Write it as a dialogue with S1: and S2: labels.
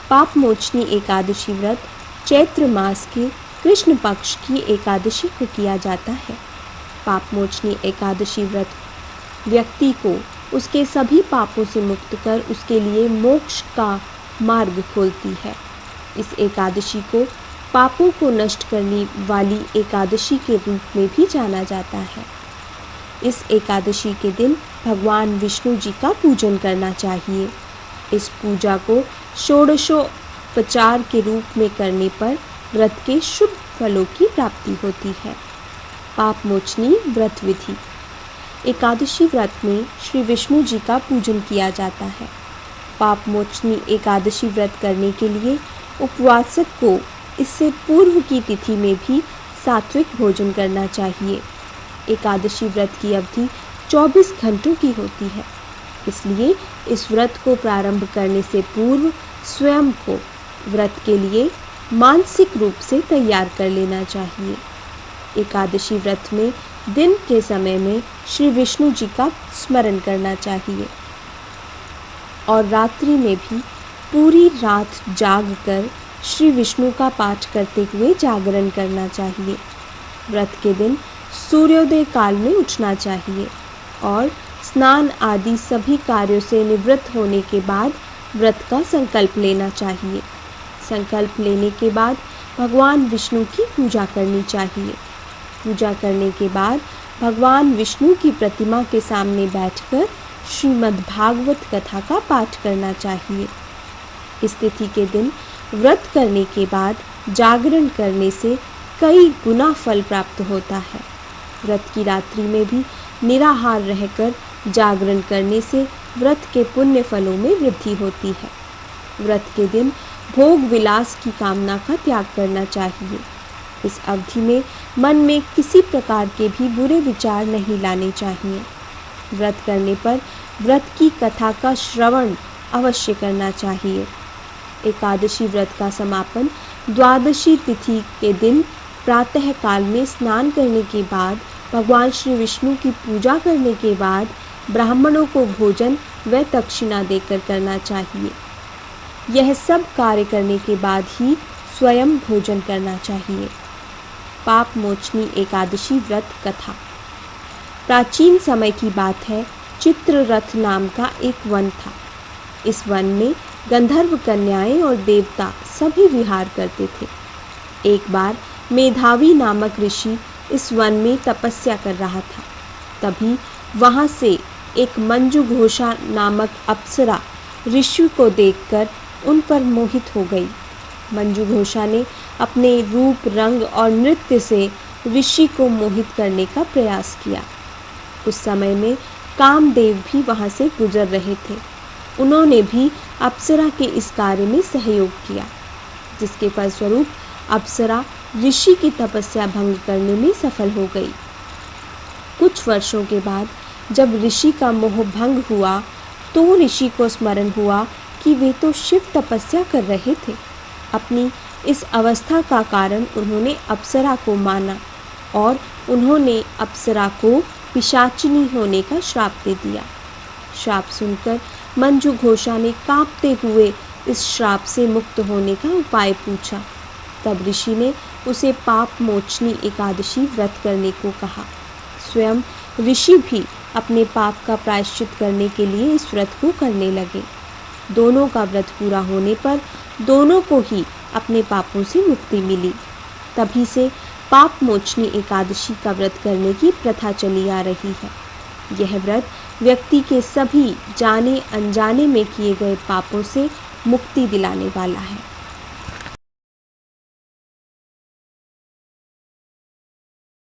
S1: पाप मोचनी एकादशी व्रत चैत्र मास के कृष्ण पक्ष की एकादशी को किया जाता है। पाप मोचनी एकादशी व्रत व्यक्ति को उसके सभी पापों से मुक्त कर उसके लिए मोक्ष का मार्ग खोलती है। इस एकादशी को पापों को नष्ट करने वाली एकादशी के रूप में भी जाना जाता है। इस एकादशी के दिन भगवान विष्णु जी का पूजन करना चाहिए। इस पूजा को षोडशोपचार के रूप में करने पर व्रत के शुभ फलों की प्राप्ति होती है। पाप मोचनी व्रत विधि। एकादशी व्रत में श्री विष्णु जी का पूजन किया जाता है। पाप मोचनी एकादशी व्रत करने के लिए उपवासक को इससे पूर्व की तिथि में भी सात्विक भोजन करना चाहिए। एकादशी व्रत की अवधि 24 घंटों की होती है, इसलिए इस व्रत को प्रारंभ करने से पूर्व स्वयं को व्रत के लिए मानसिक रूप से तैयार कर लेना चाहिए। एकादशी व्रत में दिन के समय में श्री विष्णु जी का स्मरण करना चाहिए और रात्रि में भी पूरी रात जागकर श्री विष्णु का पाठ करते हुए जागरण करना चाहिए। व्रत के दिन सूर्योदय काल में उठना चाहिए और स्नान आदि सभी कार्यों से निवृत्त होने के बाद व्रत का संकल्प लेना चाहिए। संकल्प लेने के बाद भगवान विष्णु की पूजा करनी चाहिए। पूजा करने के बाद भगवान विष्णु की प्रतिमा के सामने बैठकर श्रीमद् भागवत कथा का पाठ करना चाहिए। इस तिथि के दिन व्रत करने के बाद जागरण करने से कई गुना फल प्राप्त होता है। व्रत की रात्रि में भी निराहार रहकर जागरण करने से व्रत के पुण्य फलों में वृद्धि होती है। व्रत के दिन भोग विलास की कामना का त्याग करना चाहिए। इस अवधि में मन में किसी प्रकार के भी बुरे विचार नहीं लाने चाहिए। व्रत करने पर व्रत की कथा का श्रवण अवश्य करना चाहिए। एकादशी व्रत का समापन द्वादशी तिथि के दिन प्रातः काल में स्नान करने के बाद भगवान श्री विष्णु की पूजा करने के बाद ब्राह्मणों को भोजन व दक्षिणा देकर करना चाहिए। यह सब कार्य करने के बाद ही स्वयं भोजन करना चाहिए। पाप मोचनी एकादशी व्रत कथा। प्राचीन समय की बात है, चित्ररथ नाम का एक वन था। इस वन में गंधर्व कन्याएं और देवता सभी विहार करते थे। एक बार मेधावी नामक ऋषि इस वन में तपस्या कर रहा था। तभी वहाँ से एक मंजू घोषा नामक अप्सरा ऋषि को देखकर उन पर मोहित हो गई। मंजू घोषा ने अपने रूप, रंग और नृत्य से ऋषि को मोहित करने का प्रयास किया। उस समय में कामदेव भी वहाँ से गुजर रहे थे। उन्होंने भी अप्सरा के इस कार्य में सहयोग किया, जिसके फलस्वरूप अप्सरा ऋषि की तपस्या भंग करने में सफल हो गई। कुछ वर्षों के बाद जब ऋषि का मोह भंग हुआ तो ऋषि को स्मरण हुआ कि वे तो शिव तपस्या कर रहे थे। अपनी इस अवस्था का कारण उन्होंने अप्सरा को माना और उन्होंने अप्सरा को पिशाचिनी होने का श्राप दे दिया। श्राप सुनकर मंजू घोषा ने कांपते हुए इस श्राप से मुक्त होने का उपाय पूछा। तब ऋषि ने उसे पाप मोचनी एकादशी व्रत करने को कहा। स्वयं ऋषि भी अपने पाप का प्रायश्चित करने के लिए इस व्रत को करने लगे। दोनों का व्रत पूरा होने पर दोनों को ही अपने पापों से मुक्ति मिली। तभी से पाप मोचनी एकादशी का व्रत करने की प्रथा चली आ रही है। यह व्रत व्यक्ति के सभी जाने अनजाने में किए गए पापों से मुक्ति दिलाने वाला है।